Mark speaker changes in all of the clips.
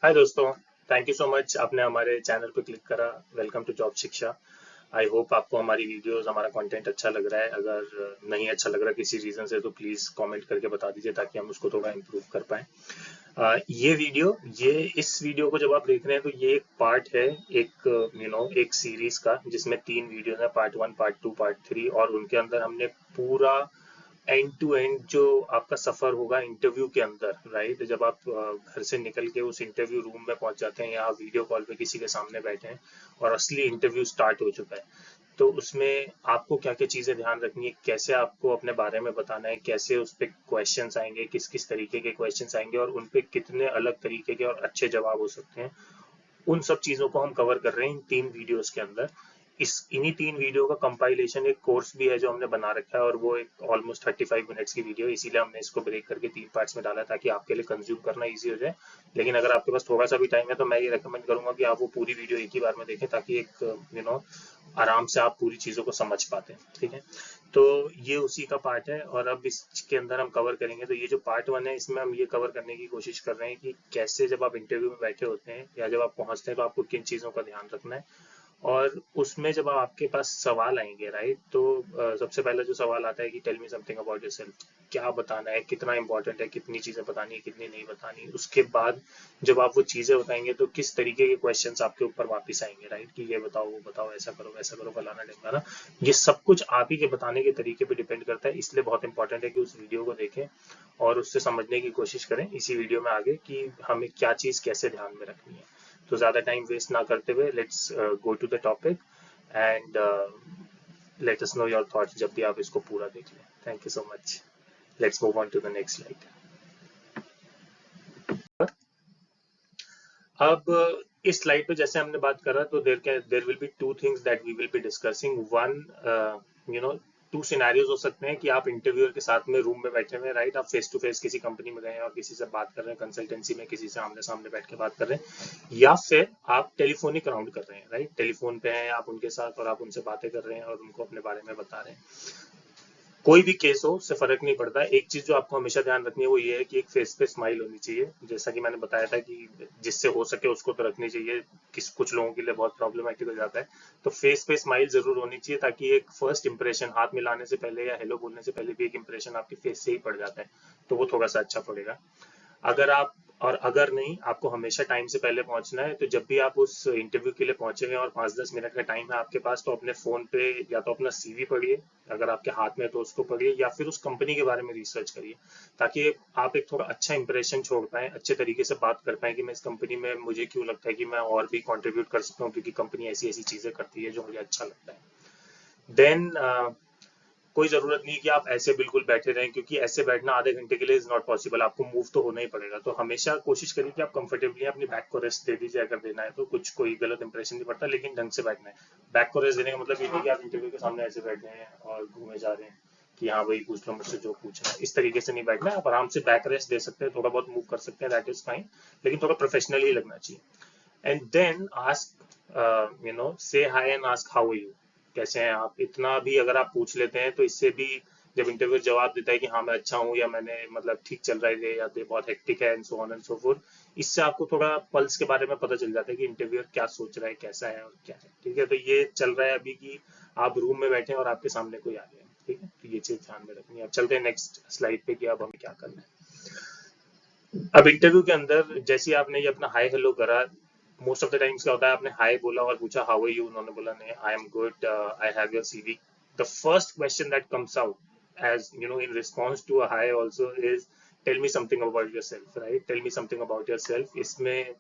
Speaker 1: हाय दोस्तों, thank you so much आपने हमारे चैनल पे क्लिक करा। वेलकम टू जॉब शिक्षा। आई होप आपको हमारी वीडियोस हमारा कंटेंट अच्छा लग रहा है। अगर नहीं अच्छा लग रहा किसी रीज़न से तो प्लीज़ कमेंट करके बता दीजिए ताकि हम उसको थोड़ा इम्प्रूव कर पाएँ। ये इस वीडियो को जब आप देख रहे हैं तो ये एक पार्ट है एक एक सीरीज का जिसमें 3 वीडियो है, पार्ट 1, पार्ट 2, पार्ट 3। और उनके अंदर हमने पूरा एंड टू एंड जो आपका सफर होगा इंटरव्यू के अंदर, राइट, जब आप घर से निकल के उस इंटरव्यू रूम में पहुंच जाते हैं या आप वीडियो कॉल पे किसी के सामने बैठे हैं और असली इंटरव्यू स्टार्ट हो चुका है, तो उसमें आपको क्या क्या चीजें ध्यान रखनी है, कैसे आपको अपने बारे में बताना है, कैसे उस पर क्वेश्चंस आएंगे, किस किस तरीके के क्वेश्चंस आएंगे और उन पे कितने अलग तरीके के और अच्छे जवाब हो सकते हैं, उन सब चीजों को हम कवर कर रहे हैं इन 3 वीडियोस के अंदर। इन्हीं 3 वीडियो का कंपाइलेशन एक कोर्स भी है जो हमने बना रखा है और वो एक ऑलमोस्ट 35 मिनट्स की वीडियो है, इसीलिए हमने इसको ब्रेक करके 3 पार्ट्स में डाला ताकि आपके लिए कंज्यूम करना इजी हो जाए। लेकिन अगर आपके पास थोड़ा सा भी टाइम है तो मैं ये रेकमेंड करूंगा कि आप वो पूरी वीडियो एक ही बार में देखें ताकि एक आराम से आप पूरी चीजों को समझ पाते हैं। ठीक है, तो ये उसी का पार्ट है और अब इसके अंदर हम कवर करेंगे। तो ये जो पार्ट 1 है इसमें हम ये कवर करने की कोशिश कर रहे हैं कि कैसे जब आप इंटरव्यू में बैठे होते हैं या जब आप पहुंचते हैं तो आपको किन चीज़ों का ध्यान रखना है। और उसमें जब आपके पास सवाल आएंगे, राइट, तो सबसे पहला जो सवाल आता है कि tell me something about yourself, क्या बताना है, कितना इंपॉर्टेंट है, कितनी चीजें बतानी है, कितनी नहीं बतानी। उसके बाद जब आप वो चीजें बताएंगे तो किस तरीके के क्वेश्चंस आपके ऊपर वापस आएंगे, राइट, कि ये बताओ, वो बताओ, ऐसा करो, वैसा करो, फलाना ढिमकाना। ये सब कुछ आप ही के बताने के तरीके पे डिपेंड करता है, इसलिए बहुत इंपॉर्टेंट है कि उस वीडियो को देखें और उससे समझने की कोशिश करें इसी वीडियो में आगे कि हमें क्या चीज कैसे ध्यान में रखनी है। तो ज्यादा टाइम वेस्ट ना करते हुए let's go to the topic and let us know your thoughts जब भी आप इसको पूरा देख लें। Thank you so much. Let's move on to the next slide. अब इस स्लाइड पे जैसे हमने बात करा तो there will be 2 things that we will be discussing. One, you know 2 scenarios हो सकते हैं कि आप इंटरव्यूअर के साथ में रूम में बैठे हुए, राइट, आप फेस टू फेस किसी कंपनी में गए हैं और किसी से बात कर रहे हैं, कंसल्टेंसी में किसी से आमने सामने बैठ के बात कर रहे हैं, या फिर आप टेलीफोनिक राउंड कर रहे हैं, राइट, टेलीफोन पे हैं आप उनके साथ और आप उनसे बातें कर रहे हैं और उनको अपने बारे में बता रहे हैं। कोई भी केस हो उससे फर्क नहीं पड़ता। एक चीज जो आपको हमेशा ध्यान रखनी है वो ये है कि एक फेस पे स्माइल होनी चाहिए, जैसा कि मैंने बताया था कि जिससे हो सके उसको तो रखनी चाहिए, कुछ लोगों के लिए बहुत प्रॉब्लमेटिक हो जाता है। तो फेस पे स्माइल जरूर होनी चाहिए ताकि एक फर्स्ट इंप्रेशन, हाथ मिलाने से पहले या हेलो बोलने से पहले भी एक इंप्रेशन आपके फेस से ही पड़ जाता है, तो वो थोड़ा सा अच्छा पड़ेगा। अगर आप और अगर नहीं, आपको हमेशा टाइम से पहले पहुंचना है, तो जब भी आप उस इंटरव्यू के लिए पहुंचेंगे और 5-10 मिनट का टाइम है आपके पास, तो अपने फोन पे या तो अपना सीवी पढ़िए, अगर आपके हाथ में है तो उसको पढ़िए, या फिर उस कंपनी के बारे में रिसर्च करिए ताकि आप एक थोड़ा अच्छा इंप्रेशन छोड़ पाए, अच्छे तरीके से बात कर पाए कि मैं इस कंपनी में मुझे क्यों लगता है कि मैं और भी कंट्रीब्यूट कर सकता हूँ क्योंकि कंपनी ऐसी ऐसी चीजें करती है जो मुझे अच्छा लगता है। देन कोई जरूरत नहीं कि आप ऐसे बिल्कुल बैठे रहें क्योंकि ऐसे बैठना आधे घंटे के लिए इज नॉट पॉसिबल, आपको मूव तो होना ही पड़ेगा। तो हमेशा कोशिश करिए कि आप कंफर्टेबली अपनी बैक को रेस्ट दे दीजिए, अगर देना है तो कुछ कोई गलत इंप्रेशन नहीं पड़ता, लेकिन ढंग से बैठना है। बैक को रेस्ट देने का मतलब ये नहीं कि आप इंटरव्यू के सामने ऐसे बैठे हैं और घूमे जा रहे हैं कि हाँ वही पूछ लो मुझसे जो पूछना है, इस तरीके से नहीं बैठना है। आप आराम से बैक रेस्ट दे सकते हैं, थोड़ा बहुत मूव कर सकते हैं, दैट इज फाइन, लेकिन थोड़ा प्रोफेशनली ही लगना चाहिए। And then ask say hi and ask how are you, कैसे हैं आप, इतना भी अगर आप पूछ लेते हैं तो इससे भी जब इंटरव्यू जवाब देता है कि हाँ मैं अच्छा हूँ या मैंने मतलब ठीक चल रहा है या बहुत हेक्टिक है and so on and so fourth, इससे आपको थोड़ा पल्स के बारे में पता चल जाता है कि इंटरव्यूअर क्या सोच रहा है, कैसा है और क्या है। ठीक है, तो ये चल रहा है अभी कि आप रूम में बैठे हैं और आपके सामने कोई आ गया। ठीक है, तो ये चीज ध्यान में रखनी है। अब चलते हैं नेक्स्ट स्लाइड पे कि अब हमें क्या करना है। अब इंटरव्यू के अंदर जैसे ही आपने ये अपना हाई हेलो करा, मोस्ट ऑफ द टाइम्स क्या होता है, आपने हाई बोला और पूछा हाउ आर यू, उन्होंने बोला नहीं I am good, I have your CV. The first question that comes out as in response to a hi also is tell me something about yourself, right, tell me something about yourself. इसमें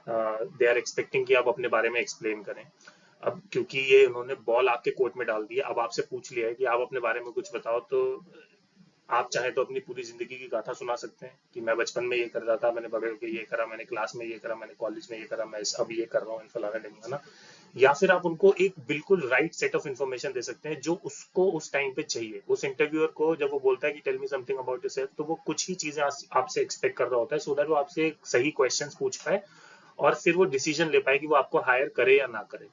Speaker 1: they are expecting कि आप अपने बारे में explain करें। अब क्योंकि ये उन्होंने बॉल आपके कोर्ट में डाल दी है, अब आपसे पूछ लिया है कि आप अपने बारे में कुछ बताओ, तो आप चाहे तो अपनी पूरी जिंदगी की गाथा सुना सकते हैं कि मैं बचपन में ये कर रहा था, मैंने बड़े होकर ये करा, मैंने क्लास में ये करा, मैंने कॉलेज में ये करा, मैं अब ये कर रहा हूँ, फलाना ढिमकाना। या फिर आप उनको एक बिल्कुल राइट सेट ऑफ इन्फॉर्मेशन दे सकते हैं जो उसको उस टाइम पे चाहिए। उस इंटरव्यूअर को जब वो बोलता है कि tell me something about yourself, तो वो कुछ ही चीजें आपसे एक्सपेक्ट कर रहा होता है, सो दैट वो आपसे सही क्वेश्चंस पूछ पाए और फिर वो डिसीजन ले पाए कि वो आपको हायर करे या ना करे।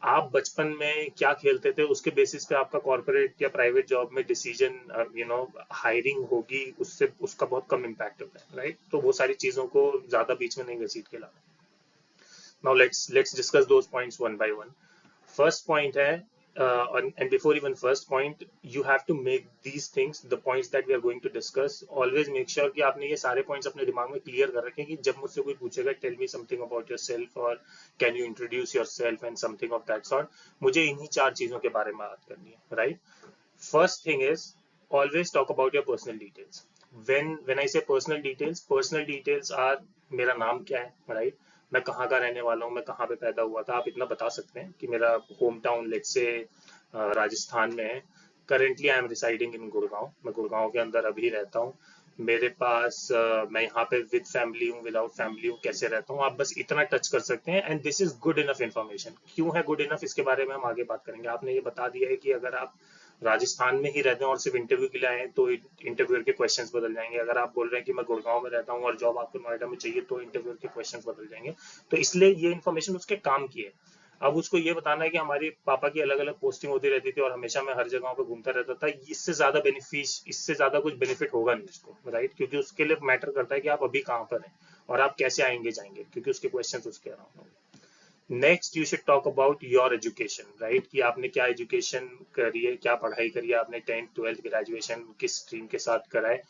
Speaker 1: आप बचपन में क्या खेलते थे उसके बेसिस पे आपका कॉर्पोरेट या प्राइवेट जॉब में डिसीजन हायरिंग होगी, उससे उसका बहुत कम इम्पैक्ट होता है, राइट। तो वो सारी चीजों को ज्यादा बीच में नहीं घसीट के लाना। Now let's discuss those points one by one. First point है, and before even first point, you have to make these things, the points that we are going to discuss, always make sure कि आपने ये सारे points अपने दिमाग में clear कर रखें कि जब मुझसे कोई पूछेगा tell me something about yourself or can you introduce yourself and something of that sort, मुझे इन्हीं चार चीजों के बारे में बात करनी है, right? First thing is always talk about your personal details. When I say personal details are मेरा नाम क्या है, right? मैं कहाँ का रहने वाला हूँ, मैं कहाँ पे पैदा हुआ था, आप इतना बता सकते हैं कि मेरा home town let's say Rajasthan में है, currently I am residing in Gurgaon, मैं गुड़गांव के अंदर अभी रहता हूँ, मेरे पास मैं यहाँ पे विद फैमिली हूँ, विदाउट फैमिली हूँ, कैसे रहता हूँ, आप बस इतना टच कर सकते हैं and this is good enough information. क्यों है गुड इनफ, इसके बारे में हम आगे बात करेंगे. आपने ये बता दिया है कि अगर आप राजस्थान में ही रहते हैं और सिर्फ इंटरव्यू के लिए आए हैं तो इंटरव्यूअर के क्वेश्चंस बदल जाएंगे. अगर आप बोल रहे हैं कि मैं गुड़गांव में रहता हूँ और जॉब आपको नोएडा में चाहिए तो इंटरव्यूअर के क्वेश्चंस बदल जाएंगे. तो इसलिए ये इन्फॉर्मेशन उसके काम की है. अब उसको ये बताना है कि हमारी पापा की अलग अलग पोस्टिंग होती रहती थी और हमेशा मैं हर जगह पे घूमता रहता था, इससे ज्यादा कुछ बेनिफिट होगा नहीं उसको, राइट? क्योंकि उसके लिए मैटर करता है कि आप अभी कहाँ पर हैं और आप कैसे आएंगे जाएंगे, क्योंकि उसके क्वेश्चन उसके अराउंड होंगे. Next you should talk about your education, right? कि आपने क्या एजुकेशन करी है, क्या पढ़ाई करी है, आपने 10th 12th ग्रेजुएशन किस स्ट्रीम के साथ करा है,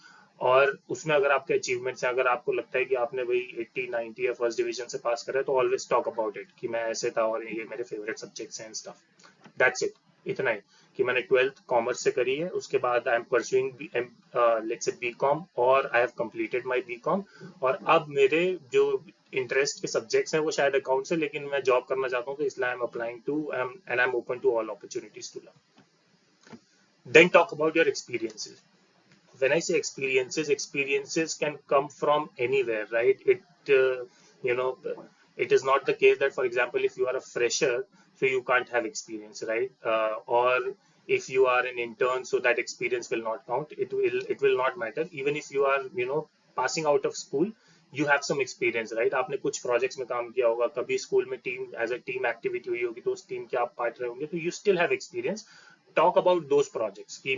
Speaker 1: और उसमें अगर आपके अचीवमेंट्स हैं, अगर आपको लगता है कि आपने भाई 80 90 या फर्स्ट डिवीजन से पास करा है तो ऑलवेज टॉक अबाउट इट कि मैं ऐसे था और ये मेरे फेवरेट सब्जेक्ट्स हैं स्टफ. दैट्स इट, इतना ही कि मैंने 12th कॉमर्स से करी है, उसके बाद I am pursuing let's say BCom और I have completed my BCom, और अब मेरे जो इंटरेस्ट के सब्जेक्ट्स हैं वो शायद अकाउंट्स है, लेकिन मैं जॉब करना चाहता हूँ तो इसलिए I am applying to and I am open to all opportunities to learn. Then talk about your experiences. When I say experiences can come from anywhere, right? You know, it is not the case that, for example, if you are a fresher, so you can't have experience, right? Or if you are an intern, so that experience will not count. It will not matter. Even if you are, passing out of school, you have some experience, right? आपने कुछ projects में काम किया होगा, कभी school में team as a team activity हुई होगी तो उस टीम के आप पार्ट रहे होंगे, तो you still have experience. Talk about those projects कि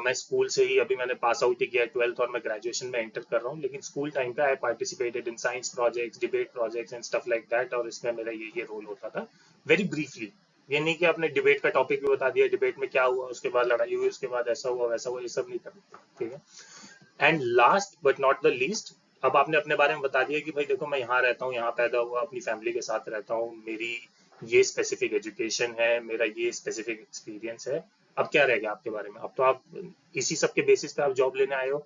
Speaker 1: मैं स्कूल से ही, अभी मैंने पास आउट ही किया 12th और मैं ग्रेजुएशन में एंटर कर रहा हूँ, लेकिन स्कूल टाइम पे I participated in science projects, debate projects and stuff like that, और इसमें मेरा ये रोल होता था. वेरी ब्रीफली, ये नहीं कि आपने डिबेट का टॉपिक भी बता दिया, डिबेट में क्या हुआ, उसके बाद लड़ाई हुई, उसके बाद ऐसा हुआ वैसा हुआ, ये सब नहीं करना, ठीक है? And last but not the least, अब आपने अपने बारे में बता दिया कि भाई देखो मैं यहाँ रहता हूँ, यहाँ पैदा हुआ, अपनी फैमिली के साथ रहता हूँ, मेरी ये स्पेसिफिक एजुकेशन है, मेरा ये स्पेसिफिक एक्सपीरियंस है. अब क्या रह गया आपके बारे में? अब तो आप इसी सब के बेसिस पे आप जॉब लेने आए हो,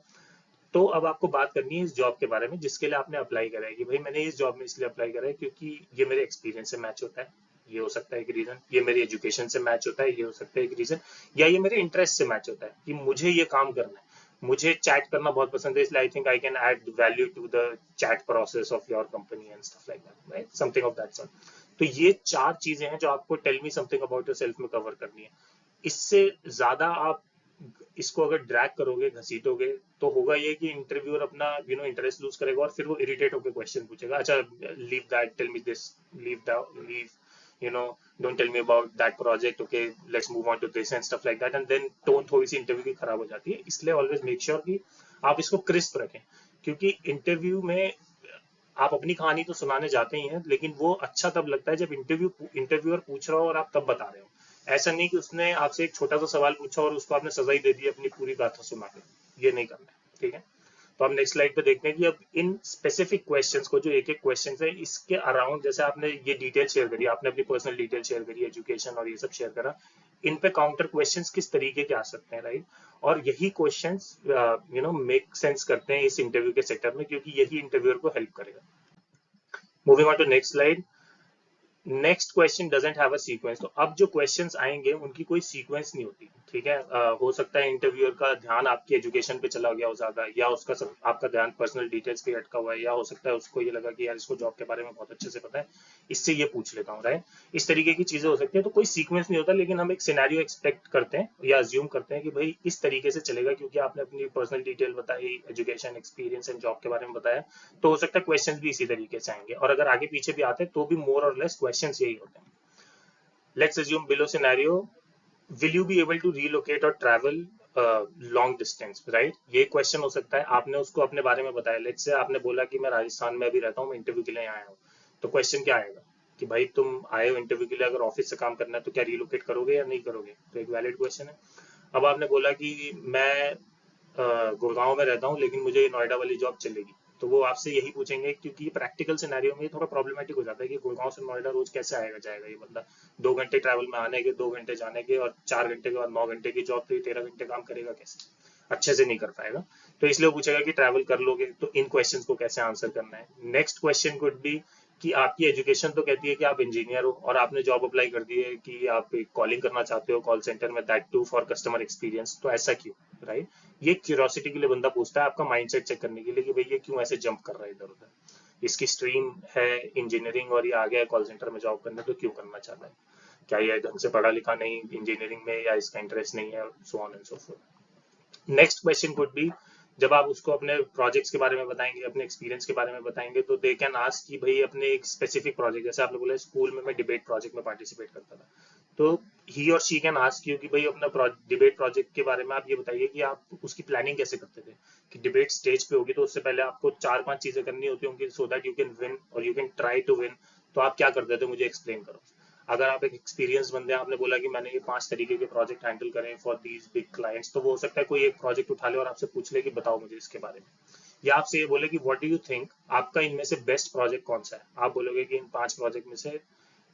Speaker 1: तो अब आपको बात करनी है इस जॉब के बारे में जिसके लिए आपने अप्लाई करा है, कि भाई मैंने इस जॉब में इसलिए अप्लाई करा है क्योंकि ये मेरे एक्सपीरियंस से मैच होता है, ये हो सकता है एक रीजन, ये मेरी एजुकेशन से मैच होता है, ये हो सकता है एक रीजन, या ये मेरे इंटरेस्ट से मैच होता है कि मुझे ये काम करना है, मुझे चैट करना बहुत पसंद है, इसलिए I think I can add value to the chat process of your company and stuff like that, right? Something of that sort. तो ये चार चीजें हैं जो आपको tell me something about yourself में कवर करनी है. इससे ज्यादा आप इसको अगर ड्रैग करोगे, घसीटोगे, तो होगा ये कि इंटरव्यूअर अपना इंटरेस्ट लूज करेगा और फिर वो इरिटेट होकर क्वेश्चन पूछेगा. अच्छा, leave that, tell me this, leave don't tell me about that project, okay, let's move on to this and stuff like that, and then tone थोड़ी सी इंटरव्यू की खराब हो जाती है. इसलिए ऑलवेज मेक श्योर कि आप इसको क्रिस्प रखें, क्योंकि इंटरव्यू में आप अपनी कहानी तो सुनाने जाते ही हैं, लेकिन वो अच्छा तब लगता है जब इंटरव्यूअर पूछ रहा हो और आप तब बता रहे हो. ऐसा नहीं कि उसने आपसे एक छोटा सा सवाल पूछा और उसको आपने सजा ही दे दी अपनी पूरी गाथा सुना के, ये नहीं करना है, ठीक है? तो हम नेक्स्ट स्लाइड पे देखते हैं कि अब इन स्पेसिफिक क्वेश्चंस को, जो एक एक क्वेश्चन है इसके अराउंड, जैसे आपने ये डिटेल शेयर करी, आपने अपनी पर्सनल डिटेल शेयर करी, एजुकेशन और ये सब शेयर करा, इन पे काउंटर क्वेश्चंस किस तरीके के आ सकते हैं, राइट? और यही क्वेश्चंस मेक सेंस करते हैं इस इंटरव्यू के सेटअप में, क्योंकि यही इंटरव्यूअर को हेल्प करेगा. Moving on to next slide. Next question doesn't have a sequence. तो अब जो क्वेश्चंस आएंगे उनकी कोई सीक्वेंस नहीं होती, ठीक है? हो सकता है इंटरव्यूअर का ध्यान आपकी एजुकेशन पे चला गया हो ज्यादा, या उसका आपका ध्यान पर्सनल डिटेल्स पे अटका हुआ है, या हो सकता है उसको ये लगा कि यार इसको जॉब के बारे में बहुत अच्छे से पता है, इससे ये पूछ लेता हूँ, राइट? इस तरीके की चीजें हो सकती है. तो कोई सीक्वेंस नहीं होता, लेकिन हम एक सिनेरियो एक्सपेक्ट करते हैं या अज्यूम करते हैं कि भाई इस तरीके से चलेगा, क्योंकि आपने अपनी पर्सनल डिटेल बताई, एजुकेशन, एक्सपीरियंस एंड जॉब के बारे में बताया, तो हो सकता है क्वेश्चन भी इसी तरीके से आएंगे, और अगर आगे पीछे भी आते हैं तो भी मोर और लेस क्वेश्चन यही होते हैं. Let's assume below scenario, will you be able to relocate or travel long distance, right? ये क्वेश्चन हो सकता है. आपने उसको अपने बारे में बताया, लेट्स से आपने बोला कि मैं राजस्थान में अभी रहता हूँ, मैं इंटरव्यू के लिए आया हूँ, तो क्वेश्चन क्या आएगा कि भाई तुम आए हो इंटरव्यू के लिए, अगर ऑफिस से काम करना है तो क्या रिलोकेट करोगे या नहीं करोगे, तो एक वैलिड क्वेश्चन है। अब आपने बोला कि मैं गुड़गांव में रहता हूँ लेकिन मुझे नोएडा वाली जॉब चलेगी, तो वो आपसे यही पूछेंगे, क्योंकि प्रैक्टिकल सिनेरियो में ये थोड़ा प्रॉब्लमेटिक हो जाता है कि गुड़गांव से नोएडा रोज कैसे आएगा जाएगा ये बंदा, 2 घंटे ट्रैवल में आने के, 2 घंटे जाने के, और 4 घंटे के बाद 9 घंटे की जॉब, तो ये 13 घंटे काम करेगा कैसे, अच्छे से नहीं कर पाएगा। तो इसलिए वो पूछेगा कि ट्रैवल कर लोगे, तो इन क्वेश्चंस को कैसे आंसर करना है। नेक्स्ट क्वेश्चन कुड बी कि आपकी एजुकेशन तो कहती है कि आप इंजीनियर हो और आपने जॉब अप्लाई कर दी है कि आप कॉलिंग करना चाहते हो कॉल सेंटर में, that too for customer experience, तो ऐसा क्यों, राइट। ये क्यूरियोसिटी के लिए बंदा पूछता है, आपका माइंडसेट चेक करने के लिए कि भाई ये क्यों ऐसे जंप कर रहा है इधर उधर, इसकी स्ट्रीम है इंजीनियरिंग और ये आ गया है कॉल सेंटर में जॉब करने, तो क्यों करना चाहता है, क्या ये ढंग से पढ़ा लिखा नहीं इंजीनियरिंग में, या इसका इंटरेस्ट नहीं है, so on and so fourth. Next question could be, जब आप उसको अपने प्रोजेक्ट्स के बारे में बताएंगे, अपने एक्सपीरियंस के बारे में बताएंगे, तो दे कैन आस्क कि भाई अपने एक स्पेसिफिक प्रोजेक्ट, जैसे आपने बोला स्कूल में मैं डिबेट प्रोजेक्ट में पार्टिसिपेट करता था, तो ही और शी कैन आस्क यू कि भाई अपना डिबेट प्रोजेक्ट के बारे में आप ये बताइए कि आप उसकी प्लानिंग कैसे करते थे, कि डिबेट स्टेज पे होगी तो उससे पहले आपको 4-5 चीजें करनी होती होंगी so that you can win और you can try to win, तो आप क्या करते थे मुझे एक्सप्लेन करो। अगर आप एक एक्सपीरियंस बंदे हैं, आपने बोला कि मैंने ये 5 तरीके के प्रोजेक्ट हैंडल करे फॉर दीज बिग क्लाइंट्स, तो वो हो सकता है कोई एक प्रोजेक्ट उठा ले और आपसे पूछ ले कि बताओ मुझे इसके बारे में, या आपसे ये बोले कि व्हाट डू यू थिंक आपका इनमें से बेस्ट प्रोजेक्ट कौन सा है, आप बोलोगे कि इन 5 प्रोजेक्ट में से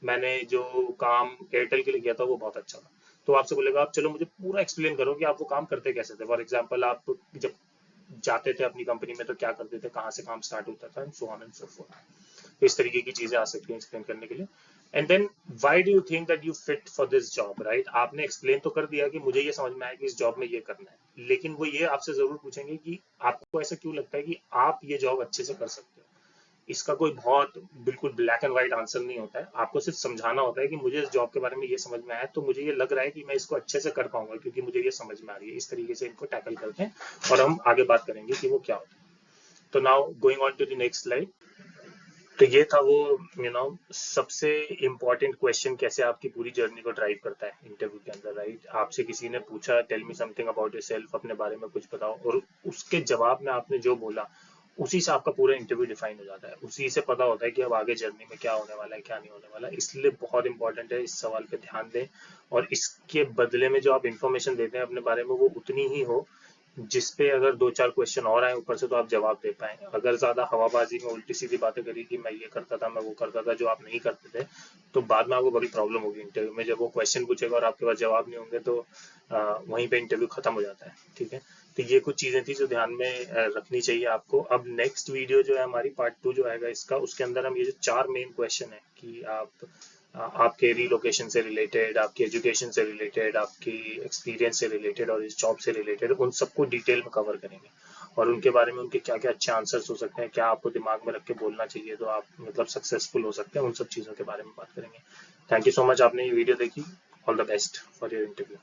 Speaker 1: मैंने जो काम एयरटेल के लिए किया था वो बहुत अच्छा था, तो आपसे बोलेगा आप चलो मुझे पूरा एक्सप्लेन करो कि आप वो काम करते कैसे थे, फॉर एग्जाम्पल आप जब जाते थे अपनी कंपनी में तो क्या करते थे, कहाँ से काम स्टार्ट होता था, and so on and so fourth. तो इस तरीके की चीजें आ सकती हैं एक्सप्लेन करने के लिए। And then why do you think that you fit for this job, right. आपने एक्सप्लेन तो कर दिया कि मुझे ये समझ में आया कि इस जॉब में ये करना है, लेकिन वो ये आपसे जरूर पूछेंगे कि आपको ऐसा क्यों लगता है कि आप ये जॉब अच्छे से कर सकते हो। इसका कोई बहुत बिल्कुल ब्लैक एंड व्हाइट आंसर नहीं होता है, आपको सिर्फ समझाना होता है कि मुझे इस जॉब के बारे में ये समझ में आया, तो मुझे ये लग रहा है कि मैं इसको अच्छे से कर पाऊंगा क्योंकि मुझे ये समझ में आ रही है। इस तरीके से इनको टैकल करते हैं और हम आगे बात करेंगे कि वो क्या होता है। तो now going on to the next slide. तो ये था वो सबसे इम्पोर्टेंट क्वेश्चन, कैसे आपकी पूरी जर्नी को ड्राइव करता है इंटरव्यू के अंदर, राइट। आपसे किसी ने पूछा tell me something about yourself, अपने बारे में कुछ बताओ, और उसके जवाब में आपने जो बोला उसी से आपका पूरा इंटरव्यू डिफाइन हो जाता है, उसी से पता होता है कि अब आगे जर्नी में क्या होने वाला है क्या नहीं होने वाला है। इसलिए बहुत इंपॉर्टेंट है, इस सवाल पे ध्यान दें, और इसके बदले में जो आप इंफॉर्मेशन देते हैं अपने बारे में वो उतनी ही हो जिसपे अगर 2-4 क्वेश्चन और आए ऊपर से तो आप जवाब दे पाए। अगर ज्यादा हवाबाजी में उल्टी सीधी बातें करी कि मैं ये करता था मैं वो करता था जो आप नहीं करते थे, तो बाद में आपको बड़ी प्रॉब्लम होगी इंटरव्यू में, जब वो क्वेश्चन पूछेगा और आपके पास जवाब नहीं होंगे तो वहीं पे इंटरव्यू खत्म हो जाता है, ठीक है। तो ये कुछ चीजें थी जो ध्यान में रखनी चाहिए आपको। अब नेक्स्ट वीडियो जो है हमारी पार्ट 2 जो आएगा इसका, उसके अंदर हम ये जो 4 मेन क्वेश्चन है कि आपके रिलोकेशन से रिलेटेड, आपकी एजुकेशन से रिलेटेड, आपकी एक्सपीरियंस से रिलेटेड और इस जॉब से रिलेटेड, उन सबको डिटेल में कवर करेंगे और उनके बारे में उनके क्या क्या अच्छे आंसर्स हो सकते हैं, क्या आपको दिमाग में रख के बोलना चाहिए तो आप मतलब सक्सेसफुल हो सकते हैं, उन सब चीज़ों के बारे में बात करेंगे। थैंक यू सो मच, आपने ये वीडियो देखी। All the best for your interview.